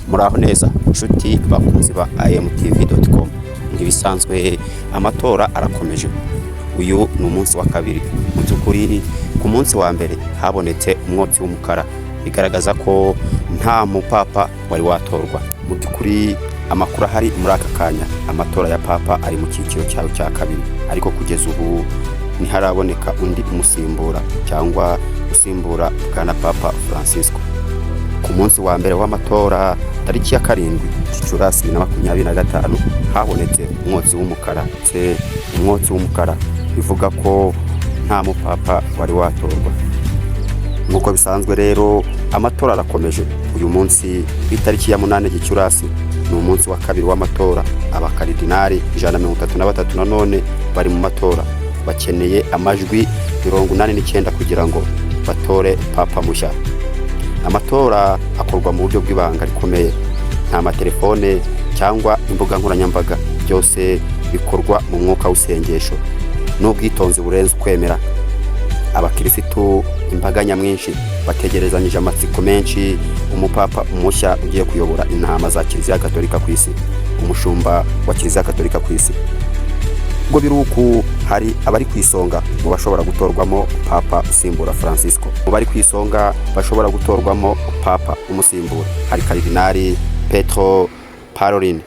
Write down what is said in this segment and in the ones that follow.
Muraho neza inshuti bakunzi ba imtv.com. Ntibisanzwe amatora arakomeje. Uyu ni umunsi wa kabiri. Mu by'ukuri ku munsi wa mbere habonetse umwotsi w'umukara bigaragaza ko nta mupapa wari watorwa. Mu by'ukuri amakuru ahari muri aka kanya amatora ya papa ari mu cyiciro cyayo cya kabiri, ariko kugeza ubu ntiharaboneka undi umusimbura cyangwa usimbura bwana Papa Francisco. Ku munsi wa mbere w'amatora tariki ya 7 Gicurasi 2025 habonetse umwotsi w'umukara. Umwotsi w'umukara bivuga ko nta mupapa wari watorwa. Nk'uko bisanzwe rero amatora arakomeje. Uyu munsi itariki ya 8 Gicurasi ni umunsi wa kabiri w'amatora. Abakaridinari 133 nanone bari mu matora, bakeneye amajwi 89 kugira ngo batore papa mushya. Amatora akorwa mu buryo bw'ibanga rikomeye, nta matelefone cyangwa imbuga nkoranyambaga, byose bikorwa mu mwuka w'isengesho n'ubwitonzi burenze ukwemera. Abakirisitu imbaga nyamwinshi bategerezanyije amatsiko menshi umupapa umushya ugiye kuyobora intama za Kiliziya Gatolika ku isi, umushumba wa Kiliziya Gatolika ku isi. Ngo biruku hari abari kwisonga mu bashobora gutorwamo papa usimbura Francisco. Mu bari kwisonga bashobora gutorwamo papa umusimbura hari Kardinali Pietro Parolin.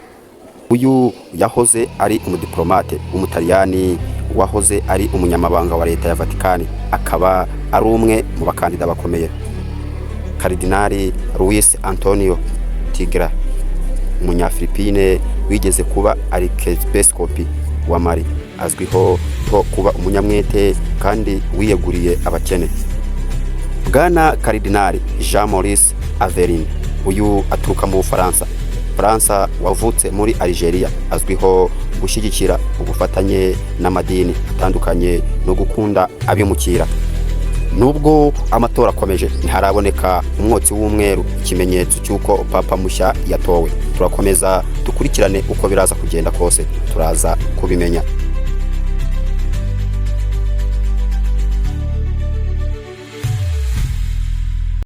Uyu yahoze ari umudiplomate w'umutaliyani wahoze ari umunyamabanga wa leta ya Vatican, akaba ari umwe mu bakandida bakomeye. Kardinali Luis Antonio Tigra, umunyafilipine wigeze kuba arikepiscopi wa Mali, azwiho kuba umunyamwete kandi wiyeguriye abakene. Bwana Kardinali Jean-Maurice Aveline, uyu aturuka mu Bufaransa. Fransa wavutse muri Algeria, azwiho gushyigikira ubufatanye n'amadini atandukanye no gukunda abimukira. Nubwo amatora akomeje ntiharaboneka umwotsi w'umweru, ikimenyetso cy'uko papa mushya yatowe. Turakomeza dukurikirane uko biraza kugenda kose, turaza kubimenya.